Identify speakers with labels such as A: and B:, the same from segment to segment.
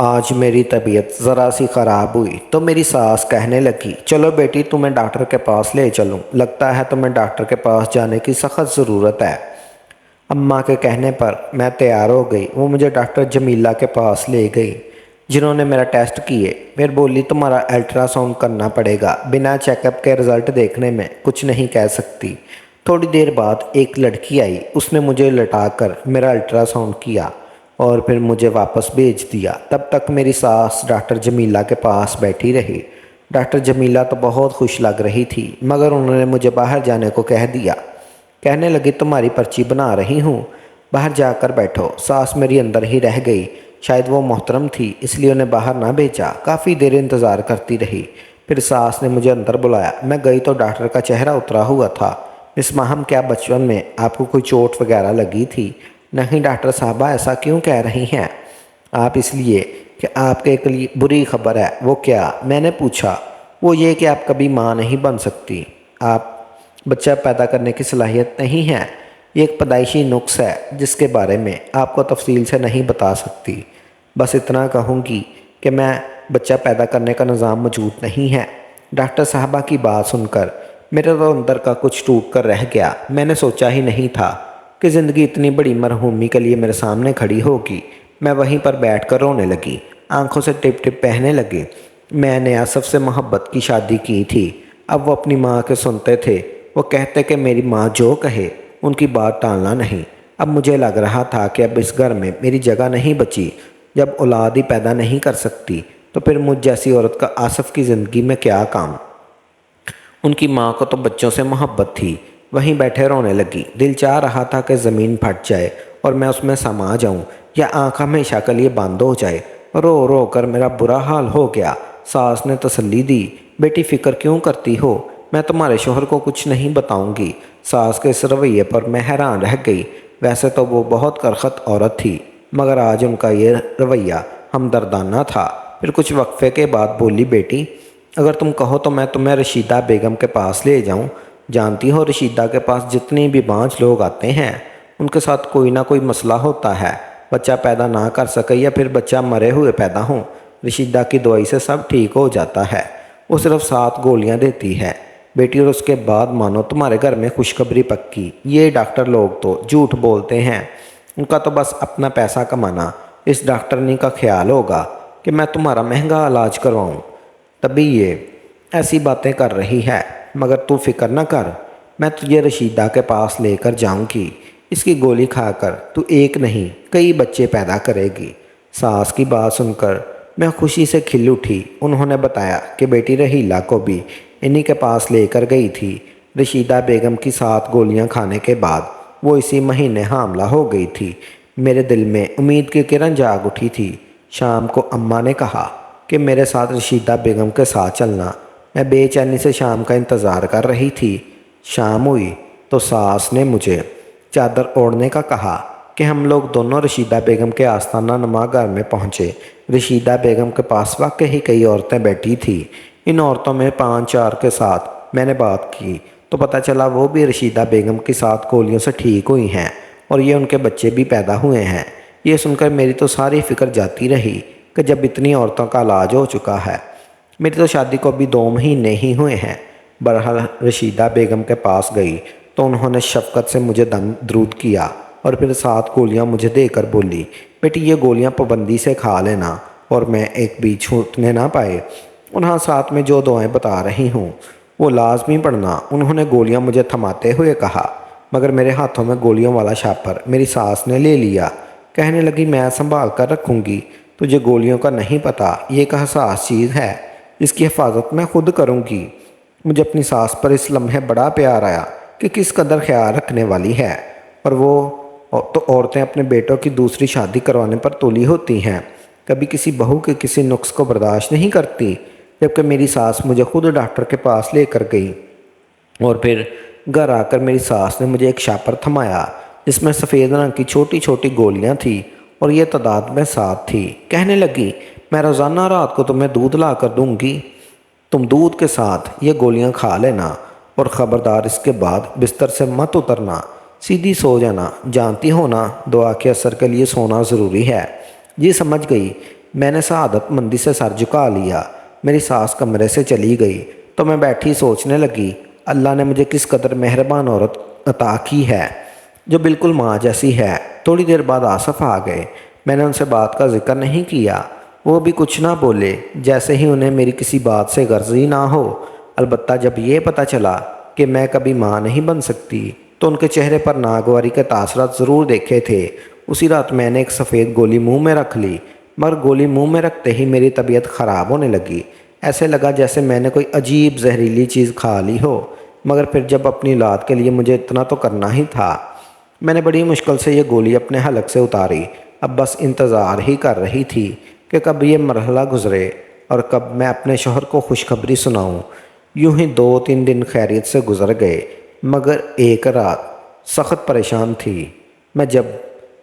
A: آج میری طبیعت ذرا سی خراب ہوئی تو میری ساس کہنے لگی، چلو بیٹی تمہیں ڈاکٹر کے پاس لے چلوں، لگتا ہے تمہیں ڈاکٹر کے پاس جانے کی سخت ضرورت ہے۔ اماں کے کہنے پر میں تیار ہو گئی۔ وہ مجھے ڈاکٹر جمیلہ کے پاس لے گئی، جنہوں نے میرا ٹیسٹ کیے۔ پھر بولی، تمہارا الٹرا ساؤنڈ کرنا پڑے گا، بنا چیک اپ کے رزلٹ دیکھنے میں کچھ نہیں کہہ سکتی۔ تھوڑی دیر بعد ایک لڑکی آئی، اس نے مجھے لٹا کر میرا الٹرا ساؤنڈ کیا اور پھر مجھے واپس بھیج دیا۔ تب تک میری ساس ڈاکٹر جمیلہ کے پاس بیٹھی رہی۔ ڈاکٹر جمیلہ تو بہت خوش لگ رہی تھی، مگر انہوں نے مجھے باہر جانے کو کہہ دیا۔ کہنے لگی، تمہاری پرچی بنا رہی ہوں، باہر جا کر بیٹھو۔ ساس میری اندر ہی رہ گئی، شاید وہ محترم تھی اس لیے انہیں باہر نہ بھیجا۔ کافی دیر انتظار کرتی رہی، پھر ساس نے مجھے اندر بلایا۔ میں گئی تو ڈاکٹر کا چہرہ اترا ہوا تھا۔ مس ماہم، کیا بچپن میں آپ کو کوئی چوٹ وغیرہ لگی تھی؟ نہیں ڈاکٹر صاحبہ، ایسا کیوں کہہ رہی ہیں آپ؟ اس لیے کہ آپ کے لیے بری خبر ہے۔ وہ کیا؟ میں نے پوچھا۔ وہ یہ کہ آپ کبھی ماں نہیں بن سکتی، آپ بچہ پیدا کرنے کی صلاحیت نہیں ہے۔ یہ ایک پیدائشی نقص ہے جس کے بارے میں آپ کو تفصیل سے نہیں بتا سکتی۔ بس اتنا کہوں گی کہ میں بچہ پیدا کرنے کا نظام موجود نہیں ہے۔ ڈاکٹر صاحبہ کی بات سن کر میرے تو اندر کا کچھ ٹوٹ کر رہ گیا۔ میں نے سوچا ہی نہیں تھا کہ زندگی اتنی بڑی مرحومی کے لیے میرے سامنے کھڑی ہوگی۔ میں وہیں پر بیٹھ کر رونے لگی، آنکھوں سے ٹپ ٹپ بہنے لگے۔ میں نے آصف سے محبت کی شادی کی تھی، اب وہ اپنی ماں کے سنتے تھے۔ وہ کہتے کہ میری ماں جو کہے ان کی بات ٹالنا نہیں۔ اب مجھے لگ رہا تھا کہ اب اس گھر میں میری جگہ نہیں بچی۔ جب اولاد ہی پیدا نہیں کر سکتی تو پھر مجھ جیسی عورت کا آصف کی زندگی میں کیا کام؟ ان کی ماں کو تو بچوں سے محبت تھی۔ وہیں بیٹھے رونے لگی۔ دل چاہ رہا تھا کہ زمین پھٹ جائے اور میں اس میں سما جاؤں، یا آنکھ ہمیشہ کے لیے بند ہو جائے۔ رو رو کر میرا برا حال ہو گیا۔ ساس نے تسلی دی، بیٹی فکر کیوں کرتی ہو، میں تمہارے شوہر کو کچھ نہیں بتاؤں گی۔ ساس کے اس رویے پر میں حیران رہ گئی۔ ویسے تو وہ بہت کرخت عورت تھی، مگر آج ان کا یہ رویہ ہمدردانہ تھا۔ پھر کچھ وقفے کے بعد بولی، بیٹی اگر تم کہو تو میں تمہیں رشیدہ بیگم کے پاس لے جاؤں۔ جانتی ہو رشیدہ کے پاس جتنے بھی بانجھ لوگ آتے ہیں ان کے ساتھ کوئی نہ کوئی مسئلہ ہوتا ہے، بچہ پیدا نہ کر سکے یا پھر بچہ مرے ہوئے پیدا ہوں، رشیدہ کی دوائی سے سب ٹھیک ہو جاتا ہے۔ وہ صرف 7 گولیاں دیتی ہے بیٹی، اور اس کے بعد مانو تمہارے گھر میں خوشخبری پکی۔ یہ ڈاکٹر لوگ تو جھوٹ بولتے ہیں، ان کا تو بس اپنا پیسہ کمانا۔ اس ڈاکٹرنی کا خیال ہوگا کہ میں تمہارا مہنگا علاج کرواؤں، تبھی یہ ایسی باتیں کر رہی ہے۔ مگر تو فکر نہ کر، میں تجھے رشیدہ کے پاس لے کر جاؤں گی۔ اس کی گولی کھا کر تو ایک نہیں کئی بچے پیدا کرے گی۔ ساس کی بات سن کر میں خوشی سے کھل اٹھی۔ انہوں نے بتایا کہ بیٹی رحیلہ کو بھی انہی کے پاس لے کر گئی تھی۔ رشیدہ بیگم کی 7 گولیاں کھانے کے بعد وہ اسی مہینے حاملہ ہو گئی تھی۔ میرے دل میں امید کی کرن جاگ اٹھی تھی۔ شام کو اماں نے کہا کہ میرے ساتھ رشیدہ بیگم کے ساتھ چلنا۔ میں بے چینی سے شام کا انتظار کر رہی تھی۔ شام ہوئی تو ساس نے مجھے چادر اوڑھنے کا کہا کہ ہم لوگ دونوں رشیدہ بیگم کے آستانہ نما گھر میں پہنچے۔ رشیدہ بیگم کے پاس واقعی کئی عورتیں بیٹھی تھیں۔ ان عورتوں میں 5-4 کے ساتھ میں نے بات کی تو پتہ چلا وہ بھی رشیدہ بیگم کی 7 گولیوں سے ٹھیک ہوئی ہیں اور یہ ان کے بچے بھی پیدا ہوئے ہیں۔ یہ سن کر میری تو ساری فکر جاتی رہی کہ جب اتنی عورتوں کا علاج ہو چکا ہے، میری تو شادی کو ابھی 2 مہینے ہی ہوئے ہیں۔ بہرحال رشیدہ بیگم کے پاس گئی تو انہوں نے شفقت سے مجھے درود کیا اور پھر 7 گولیاں مجھے دے کر بولی، بیٹی یہ گولیاں پابندی سے کھا لینا اور میں ایک بھی چھوٹنے نہ پائے، اور ہاں ساتھ میں جو دعائیں بتا رہی ہوں وہ لازمی پڑھنا۔ انہوں نے گولیاں مجھے تھماتے ہوئے کہا، مگر میرے ہاتھوں میں گولیوں والا شاپر میری ساس نے لے لیا۔ کہنے لگی، میں سنبھال کر رکھوں گی، تجھے گولیوں کا نہیں پتہ، یہ ایک حساس چیز ہے، اس کی حفاظت میں خود کروں گی۔ مجھے اپنی ساس پر اس لمحے بڑا پیار آیا کہ کس قدر خیال رکھنے والی ہے، اور وہ تو عورتیں اپنے بیٹوں کی دوسری شادی کروانے پر تولی ہوتی ہیں، کبھی کسی بہو کے کسی نقص کو برداشت نہیں کرتی۔ جبکہ میری ساس مجھے خود ڈاکٹر کے پاس لے کر گئی اور پھر گھر آ کر میری ساس نے مجھے ایک شاپر تھمایا جس میں سفید رنگ کی چھوٹی چھوٹی گولیاں تھیں اور یہ تعداد میں 7 تھی۔ کہنے لگی، میں روزانہ رات کو تمہیں دودھ لا کر دوں گی، تم دودھ کے ساتھ یہ گولیاں کھا لینا، اور خبردار اس کے بعد بستر سے مت اترنا، سیدھی سو جانا، جانتی ہو نا دعا کے اثر کے لیے سونا ضروری ہے۔ یہ سمجھ گئی میں نے سعادت مندی سے سر جھکا لیا۔ میری ساس کمرے سے چلی گئی تو میں بیٹھی سوچنے لگی، اللہ نے مجھے کس قدر مہربان عورت عطا کی ہے جو بالکل ماں جیسی ہے۔ تھوڑی دیر بعد آصف آ گئے۔ میں نے ان سے بات کا ذکر نہیں کیا، وہ بھی کچھ نہ بولے، جیسے ہی انہیں میری کسی بات سے غرض ہی نہ ہو۔ البتہ جب یہ پتہ چلا کہ میں کبھی ماں نہیں بن سکتی تو ان کے چہرے پر ناگواری کے تاثرات ضرور دیکھے تھے۔ اسی رات میں نے ایک سفید گولی منہ میں رکھ لی، مگر گولی منہ میں رکھتے ہی میری طبیعت خراب ہونے لگی۔ ایسے لگا جیسے میں نے کوئی عجیب زہریلی چیز کھا لی ہو، مگر پھر جب اپنی اولاد کے لیے مجھے اتنا تو کرنا ہی تھا۔ میں نے بڑی مشکل سے یہ گولی اپنے حلق سے اتاری، اب بس انتظار ہی کر رہی تھی کہ کب یہ مرحلہ گزرے اور کب میں اپنے شوہر کو خوشخبری سناؤں۔ یوں ہی 2-3 دن خیریت سے گزر گئے، مگر ایک رات سخت پریشان تھی۔ میں جب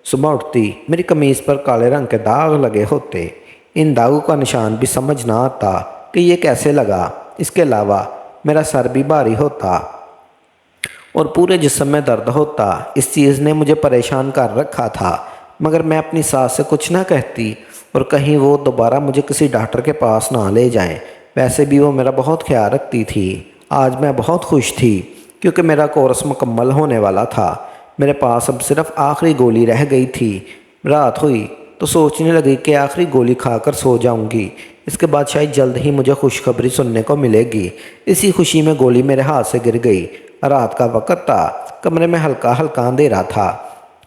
A: صبح اٹھتی میری قمیض پر کالے رنگ کے داغ لگے ہوتے۔ ان داغوں کا نشان بھی سمجھ نہ آتا کہ یہ کیسے لگا۔ اس کے علاوہ میرا سر بھی بھاری ہوتا اور پورے جسم میں درد ہوتا۔ اس چیز نے مجھے پریشان کر رکھا تھا، مگر میں اپنی ساس سے کچھ نہ کہتی اور کہیں وہ دوبارہ مجھے کسی ڈاکٹر کے پاس نہ لے جائیں۔ ویسے بھی وہ میرا بہت خیال رکھتی تھی۔ آج میں بہت خوش تھی کیونکہ میرا کورس مکمل ہونے والا تھا۔ میرے پاس اب صرف آخری گولی رہ گئی تھی۔ رات ہوئی تو سوچنے لگی کہ آخری گولی کھا کر سو جاؤں گی، اس کے بعد شاید جلد ہی مجھے خوشخبری سننے کو ملے گی۔ اسی خوشی میں گولی میرے ہاتھ سے گر گئی۔ رات کا وقت تھا، کمرے میں ہلکا ہلکا اندھیرا تھا۔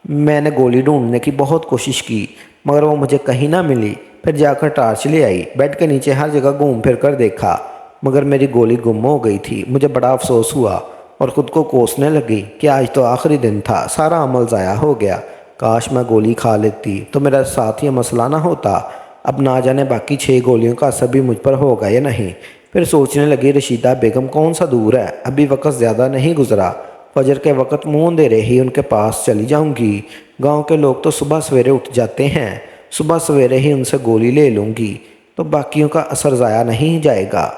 A: میں نے گولی ڈھونڈنے کی بہت کوشش کی، مگر وہ مجھے کہیں نہ ملی۔ پھر جا کر ٹارچ لے آئی، بیڈ کے نیچے ہر جگہ گھوم پھر کر دیکھا، مگر میری گولی گم ہو گئی تھی۔ مجھے بڑا افسوس ہوا اور خود کو کوسنے لگی کہ آج تو آخری دن تھا، سارا عمل ضائع ہو گیا۔ کاش میں گولی کھا لیتی تو میرا ساتھ یہ مسئلہ نہ ہوتا۔ اب نہ جانے باقی 6 گولیوں کا اثر بھی مجھ پر ہوگا یا نہیں۔ پھر سوچنے لگی رشیدہ بیگم کون سا دور ہے، ابھی وقت زیادہ نہیں گزرا، فجر کے وقت منہ اندھیرے ہی ان کے پاس چلی جاؤں گی۔ گاؤں کے لوگ تو صبح سویرے اٹھ جاتے ہیں، صبح سویرے ہی ان سے گولی لے لوں گی تو باقیوں کا اثر ضائع نہیں جائے گا۔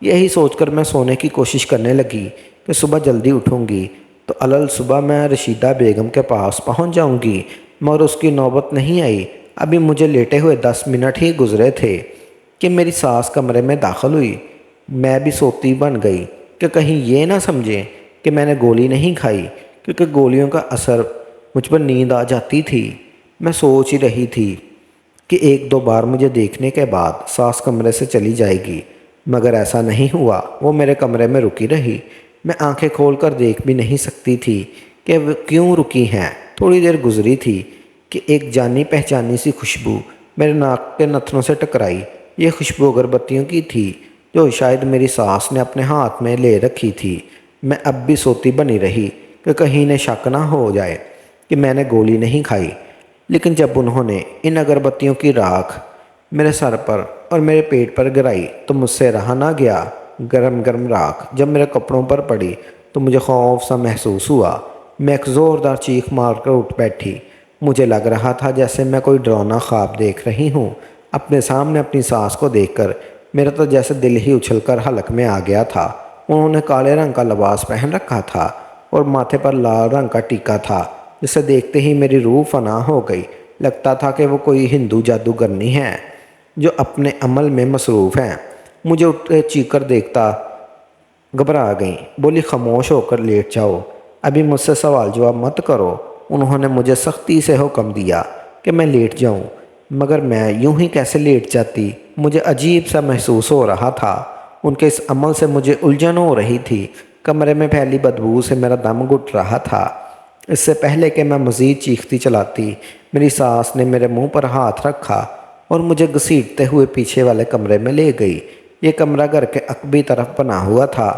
A: یہی سوچ کر میں سونے کی کوشش کرنے لگی کہ صبح جلدی اٹھوں گی تو علل صبح میں رشیدہ بیگم کے پاس پہنچ جاؤں گی، مگر اس کی نوبت نہیں آئی۔ ابھی مجھے لیٹے ہوئے 10 منٹ ہی گزرے تھے کہ میری ساس کمرے میں داخل ہوئی۔ میں بھی سوتی بن گئی کہ کہیں یہ نہ سمجھیں کہ میں نے گولی نہیں کھائی، کیونکہ گولیوں کا اثر مجھ پر نیند آ جاتی تھی۔ میں سوچ ہی رہی تھی کہ 1-2 بار مجھے دیکھنے کے بعد ساس کمرے سے چلی جائے گی، مگر ایسا نہیں ہوا۔ وہ میرے کمرے میں رکی رہی۔ میں آنکھیں کھول کر دیکھ بھی نہیں سکتی تھی کہ وہ کیوں رکی ہیں۔ تھوڑی دیر گزری تھی کہ ایک جانی پہچانی سی خوشبو میرے ناک کے نتنوں سے ٹکرائی۔ یہ خوشبو اگربتیوں کی تھی جو شاید میری ساس نے اپنے ہاتھ میں لے رکھی تھی۔ میں اب بھی سوتی بنی رہی کہ کہیں انہیں شک نہ ہو جائے کہ میں نے گولی نہیں کھائی، لیکن جب انہوں نے ان اگربتیوں کی راکھ میرے سر پر اور میرے پیٹ پر گرائی تو مجھ سے رہا نہ گیا۔ گرم گرم راکھ جب میرے کپڑوں پر پڑی تو مجھے خوف سا محسوس ہوا۔ میں ایک زوردار چیخ مار کر اٹھ بیٹھی۔ مجھے لگ رہا تھا جیسے میں کوئی ڈراؤنا خواب دیکھ رہی ہوں۔ اپنے سامنے اپنی ساس کو دیکھ کر میرا تو جیسے دل ہی اچھل کر حلق میں آ گیا تھا۔ انہوں نے کالے رنگ کا لباس پہن رکھا تھا اور ماتھے پر لال رنگ کا ٹیکا تھا، جسے دیکھتے ہی میری روح فنا ہو گئی۔ لگتا تھا کہ وہ کوئی ہندو جادوگرنی ہے جو اپنے عمل میں مصروف ہیں۔ مجھے اٹھتے چیخ کر دیکھتا گھبرا گئیں۔ بولی خاموش ہو کر لیٹ جاؤ، ابھی مجھ سے سوال جواب مت کرو۔ انہوں نے مجھے سختی سے حکم دیا کہ میں لیٹ جاؤں، مگر میں یوں ہی کیسے لیٹ جاتی؟ مجھے عجیب سا محسوس ہو رہا تھا۔ ان کے اس عمل سے مجھے الجھن ہو رہی تھی۔ کمرے میں پھیلی بدبو سے میرا دم گھٹ رہا تھا۔ اس سے پہلے کہ میں مزید چیختی چلاتی، میری ساس نے میرے منہ پر ہاتھ رکھا اور مجھے گھسیٹتے ہوئے پیچھے والے کمرے میں لے گئی۔ یہ کمرہ گھر کے عقبی طرف بنا ہوا تھا۔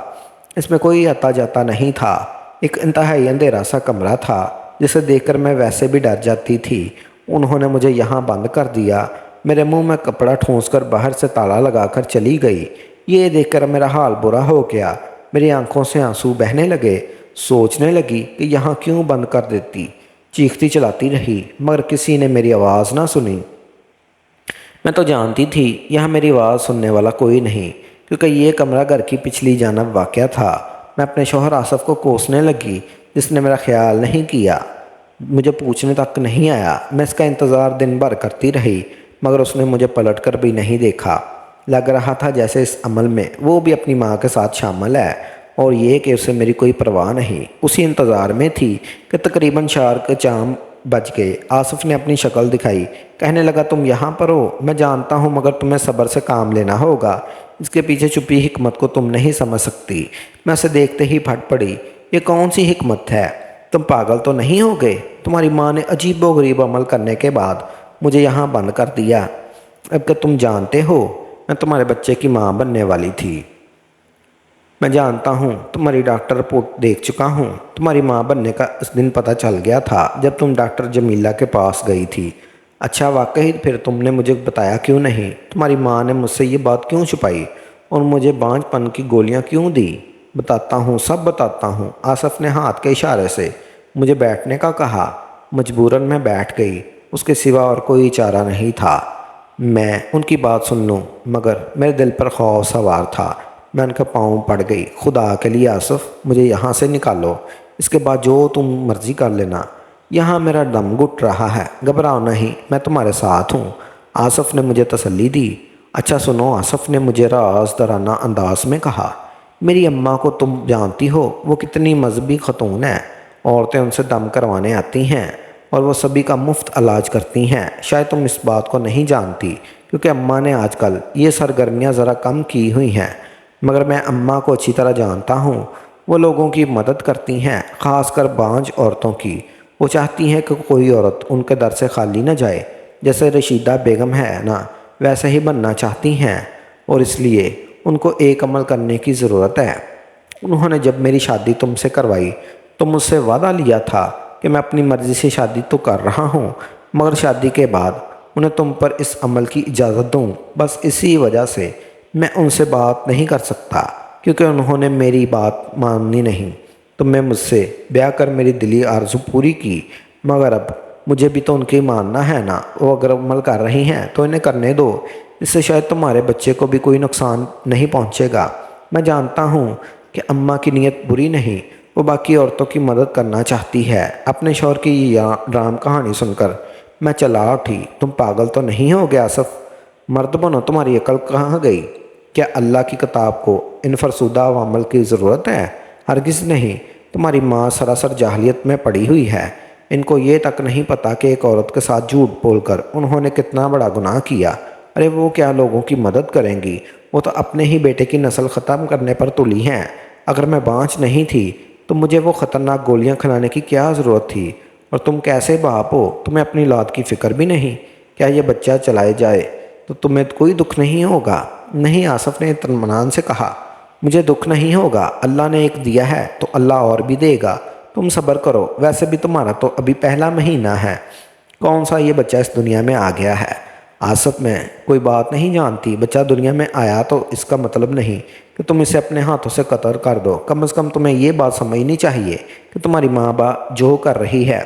A: اس میں کوئی آتا جاتا نہیں تھا۔ ایک انتہائی اندھیرا سا کمرہ تھا جسے دیکھ کر میں ویسے بھی ڈر جاتی تھی۔ انہوں نے مجھے یہاں بند کر دیا، میرے منہ میں کپڑا ٹھونس کر باہر سے تالا لگا کر چلی گئی۔ یہ دیکھ کر میرا حال برا ہو گیا، میری آنکھوں سے آنسو بہنے لگے۔ سوچنے لگی کہ یہاں کیوں بند کر دیتی۔ چیختی چلاتی رہی، مگر کسی نے میری آواز نہ سنی۔ میں تو جانتی تھی یہاں میری آواز سننے والا کوئی نہیں، کیونکہ یہ کمرہ گھر کی پچھلی جانب واقع تھا۔ میں اپنے شوہر آصف کو کوسنے لگی، جس نے میرا خیال نہیں کیا، مجھے پوچھنے تک نہیں آیا۔ میں اس کا انتظار دن بھر کرتی رہی، مگر اس نے مجھے پلٹ کر بھی نہیں دیکھا۔ لگ رہا تھا جیسے اس عمل میں وہ بھی اپنی ماں کے ساتھ شامل ہے، اور یہ کہ اسے میری کوئی پرواہ نہیں۔ اسی انتظار میں تھی کہ تقریباً 4 کے چام بج گئے۔ آصف نے اپنی شکل دکھائی، کہنے لگا تم یہاں پر ہو؟ میں جانتا ہوں، مگر تمہیں صبر سے کام لینا ہوگا۔ اس کے پیچھے چھپی حکمت کو تم نہیں سمجھ سکتی۔ میں اسے دیکھتے ہی پھٹ پڑی۔ یہ کون سی حکمت ہے؟ تم پاگل تو نہیں ہو گئے؟ تمہاری ماں نے عجیب و غریب عمل کرنے کے بعد مجھے یہاں بند کر دیا۔ اب کہ تم جانتے ہو میں تمہارے بچے کی ماں بننے والی تھی۔ میں جانتا ہوں، تمہاری ڈاکٹر رپورٹ دیکھ چکا ہوں۔ تمہاری ماں بننے کا اس دن پتہ چل گیا تھا جب تم ڈاکٹر جمیلہ کے پاس گئی تھی۔ اچھا، واقعی پھر تم نے مجھے بتایا کیوں نہیں؟ تمہاری ماں نے مجھ سے یہ بات کیوں چھپائی اور مجھے بانجھ پن کی گولیاں کیوں دی؟ بتاتا ہوں، سب بتاتا ہوں۔ آصف نے ہاتھ کے اشارے سے مجھے بیٹھنے کا کہا۔ مجبوراً میں بیٹھ گئی۔ اس کے سوا اور کوئی چارہ نہیں تھا۔ میں ان کی بات سن لوں، مگر میرے دل پر خوف سوار تھا۔ میں ان کے پاؤں پڑ گئی۔ خدا کے لیے آصف، مجھے یہاں سے نکالو۔ اس کے بعد جو تم مرضی کر لینا۔ یہاں میرا دم گھٹ رہا ہے۔ گھبراؤ نہیں، میں تمہارے ساتھ ہوں۔ آصف نے مجھے تسلی دی۔ اچھا سنو، آصف نے مجھے راز دارانہ انداز میں کہا، میری اماں کو تم جانتی ہو؟ وہ کتنی مذہبی خاتون ہیں۔ عورتیں ان سے دم کروانے آتی ہیں اور وہ سبھی کا مفت علاج کرتی ہیں۔ شاید تم اس بات کو نہیں جانتی، کیونکہ اماں نے آج کل یہ سرگرمیاں ذرا کم کی ہوئی ہیں، مگر میں اماں کو اچھی طرح جانتا ہوں۔ وہ لوگوں کی مدد کرتی ہیں، خاص کر بانجھ عورتوں کی۔ وہ چاہتی ہیں کہ کوئی عورت ان کے در سے خالی نہ جائے۔ جیسے رشیدہ بیگم ہے نا، ویسے ہی بننا چاہتی ہیں، اور اس لیے ان کو ایک عمل کرنے کی ضرورت ہے۔ انہوں نے جب میری شادی تم سے کروائی تو مجھ سے وعدہ لیا تھا کہ میں اپنی مرضی سے شادی تو کر رہا ہوں، مگر شادی کے بعد انہیں تم پر اس عمل کی اجازت دوں۔ بس اسی وجہ سے میں ان سے بات نہیں کر سکتا، کیونکہ انہوں نے میری بات مانی نہیں۔ تم نے مجھ سے بیاہ کر میری دلی آرزو پوری کی، مگر اب مجھے بھی تو ان کی ماننا ہے نا۔ وہ اگر عمل کر رہی ہیں تو انہیں کرنے دو۔ اس سے شاید تمہارے بچے کو بھی کوئی نقصان نہیں پہنچے گا۔ میں جانتا ہوں کہ اماں کی نیت بری نہیں، وہ باقی عورتوں کی مدد کرنا چاہتی ہے۔ اپنے شوہر کی یہ ڈرام کہانی سن کر میں چلا اٹھی۔ تم پاگل تو نہیں ہو گیا آصف؟ مرد بنو، تمہاری عقل کہاں گئی؟ کیا اللہ کی کتاب کو ان فرسودہ عوامل کی ضرورت ہے؟ ہرگز نہیں۔ تمہاری ماں سراسر جاہلیت میں پڑی ہوئی ہے۔ ان کو یہ تک نہیں پتہ کہ ایک عورت کے ساتھ جھوٹ بول کر انہوں نے کتنا بڑا گناہ کیا۔ ارے وہ کیا لوگوں کی مدد کریں گی؟ وہ تو اپنے ہی بیٹے کی نسل ختم کرنے پر تلی ہیں۔ اگر میں بانجھ نہیں تھی تو مجھے وہ خطرناک گولیاں کھلانے کی کیا ضرورت تھی؟ اور تم کیسے باپ ہو؟ تمہیں اپنی اولاد کی فکر بھی نہیں؟ کیا یہ بچہ چلائے جائے تو تمہیں کوئی دکھ نہیں ہوگا؟ نہیں، آصف نے اطمینان سے کہا، مجھے دکھ نہیں ہوگا۔ اللہ نے ایک دیا ہے تو اللہ اور بھی دے گا۔ تم صبر کرو۔ ویسے بھی تمہارا تو ابھی پہلا مہینہ ہے۔ کون سا یہ بچہ اس دنیا میں آ گیا ہے؟ آصف، میں کوئی بات نہیں جانتی۔ بچہ دنیا میں آیا تو اس کا مطلب نہیں کہ تم اسے اپنے ہاتھوں سے قتل کر دو۔ کم از کم تمہیں یہ بات سمجھنی چاہیے کہ تمہاری ماں جو کر رہی ہے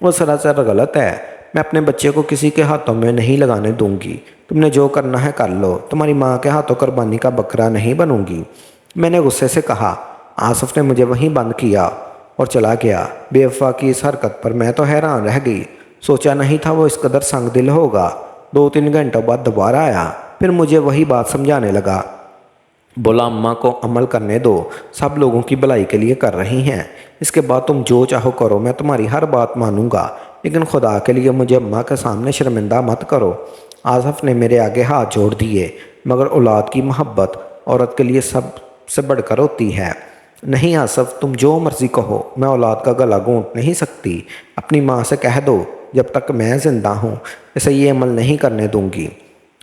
A: وہ سراسر غلط ہے۔ میں اپنے بچے کو کسی کے ہاتھوں میں نہیں لگانے دوں گی۔ تم نے جو کرنا ہے کر لو۔ تمہاری ماں کے ہاتھوں قربانی کا بکرا نہیں بنوں گی، میں نے غصے سے کہا۔ آصف نے مجھے وہیں بند کیا اور چلا گیا۔ بے وفا کی اس حرکت پر میں تو حیران رہ گئی۔ سوچا نہیں تھا وہ اس قدر سنگ دل ہوگا۔ 2-3 گھنٹوں بعد دوبارہ آیا، پھر مجھے وہی بات سمجھانے لگا۔ بولا، اماں کو عمل کرنے دو، سب لوگوں کی بھلائی کے لیے کر رہی ہیں۔ اس کے بعد تم جو چاہو کرو، میں تمہاری ہر بات مانوں گا، لیکن خدا کے لیے مجھے اماں کے سامنے شرمندہ مت کرو۔ آصف نے میرے آگے ہاتھ جوڑ دیے، مگر اولاد کی محبت عورت کے لیے سب سے بڑھ کر ہوتی ہے۔ نہیں آصف، تم جو مرضی کہو، میں اولاد کا گلا گھونٹ نہیں سکتی۔ اپنی ماں سے کہہ دو جب تک میں زندہ ہوں اسے یہ عمل نہیں کرنے دوں گی۔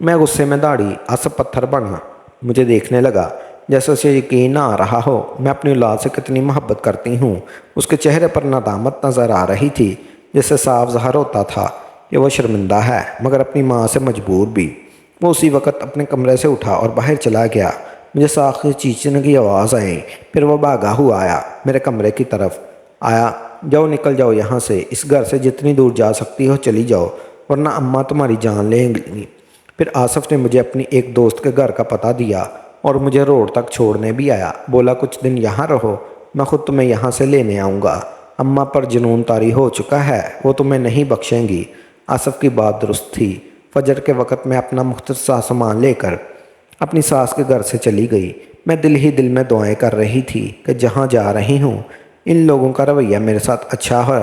A: میں غصے میں داڑھی۔ آصف پتھر بنا مجھے دیکھنے لگا، جیسے اسے یقین نہ آ رہا ہو میں اپنی اولاد سے کتنی محبت کرتی ہوں۔ اس کے چہرے پر ندامت نظر آ رہی تھی، جس سے صاف ظاہر ہوتا تھا کہ وہ شرمندہ ہے، مگر اپنی ماں سے مجبور بھی۔ وہ اسی وقت اپنے کمرے سے اٹھا اور باہر چلا گیا۔ مجھے ساکھ سے چیخنے کی آواز آئی، پھر وہ بھاگا ہوا آیا، میرے کمرے کی طرف آیا۔ جاؤ، نکل جاؤ یہاں سے، اس گھر سے جتنی دور جا سکتی ہو چلی جاؤ، ورنہ اماں تمہاری جان لیں گی۔ پھر آصف نے مجھے اپنی ایک دوست کے گھر کا پتہ دیا اور مجھے روڈ تک چھوڑنے بھی آیا۔ بولا، کچھ دن یہاں رہو، میں خود تمہیں یہاں سے لینے آؤں گا۔ اماں پر جنون طاری ہو چکا ہے، وہ تمہیں نہیں بخشیں گی۔ آصف کی بات درست تھی۔ فجر کے وقت میں اپنا مختصر سامان لے کر اپنی ساس کے گھر سے چلی گئی۔ میں دل ہی دل میں دعائیں کر رہی تھی کہ جہاں جا رہی ہوں ان لوگوں کا رویہ میرے ساتھ اچھا ہو۔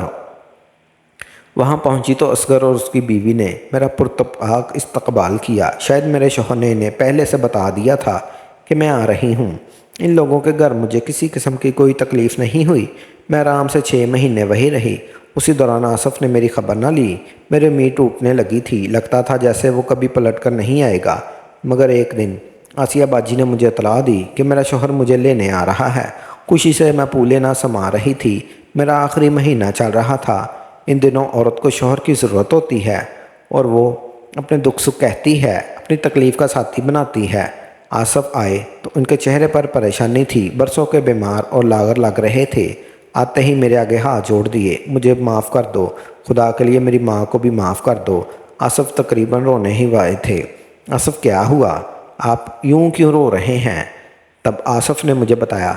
A: وہاں پہنچی تو اصغر اور اس کی بیوی نے میرا پرتپاک استقبال کیا۔ شاید میرے شوہر نے انہیں پہلے سے بتا دیا تھا کہ میں آ رہی ہوں۔ ان لوگوں کے گھر مجھے کسی قسم کی کوئی تکلیف نہیں ہوئی۔ میں آرام سے 6 مہینے وہی رہی۔ اسی دوران آصف نے میری خبر نہ لی۔ میری امید ٹوٹنے لگی تھی۔ لگتا تھا جیسے وہ کبھی پلٹ کر نہیں آئے گا۔ مگر ایک دن آسیہ باجی نے مجھے اطلاع دی کہ میرا شوہر مجھے لینے آ رہا ہے۔ خوشی سے میں پھولے نہ سما رہی تھی۔ میرا آخری مہینہ چل رہا تھا۔ ان دنوں عورت کو شوہر کی ضرورت ہوتی ہے اور وہ اپنے دکھ سکھ کہتی ہے، اپنی تکلیف کا ساتھی بناتی ہے۔ آصف آئے تو ان کے چہرے پر پریشانی تھی۔ برسوں کے بیمار اور لاغر لگ رہے تھے۔ آتے ہی میرے آگے ہاتھ جوڑ دیے۔ مجھے معاف کر دو، خدا کے لیے میری ماں کو بھی معاف کر دو۔ آصف تقریباً رونے ہی والے تھے۔ آصف کیا ہوا؟ آپ یوں کیوں رو رہے ہیں؟ تب آصف نے مجھے بتایا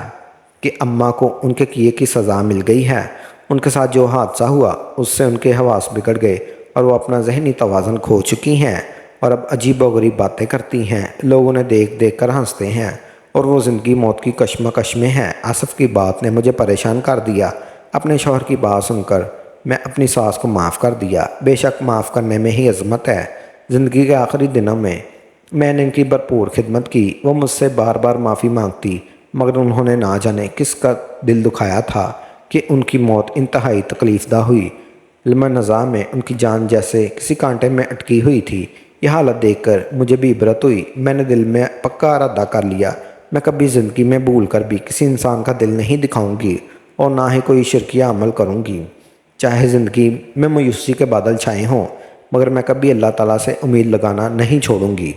A: کہ اماں کو ان کے کیے کی سزا مل گئی ہے۔ ان کے ساتھ جو حادثہ ہوا اس سے ان کے حواس بگڑ گئے اور وہ اپنا ذہنی توازن کھو چکی ہیں اور اب عجیب و غریب باتیں کرتی ہیں۔ لوگ انہیں دیکھ دیکھ کر ہنستے ہیں اور وہ زندگی موت کی کشمکش میں ہیں۔ آصف کی بات نے مجھے پریشان کر دیا۔ اپنے شوہر کی بات سن کر میں اپنی ساس کو معاف کر دیا۔ بے شک معاف کرنے میں ہی عظمت ہے۔ زندگی کے آخری دنوں میں نے ان کی بھرپور خدمت کی۔ وہ مجھ سے بار بار معافی مانگتی مگر انہوں نے نہ جانے کس کا دل دکھایا تھا کہ ان کی موت انتہائی تکلیف دہ ہوئی۔ علم نظام میں ان کی جان جیسے کسی کانٹے میں اٹکی ہوئی تھی۔ یہ حالت دیکھ کر مجھے بھی عبرت ہوئی۔ میں نے دل میں پکا ارادہ کر لیا میں کبھی زندگی میں بھول کر بھی کسی انسان کا دل نہیں دکھاؤں گی اور نہ ہی کوئی شرکیہ عمل کروں گی، چاہے زندگی میں مایوسی کے بادل چھائے ہوں، مگر میں کبھی اللہ تعالیٰ سے امید لگانا نہیں چھوڑوں گی۔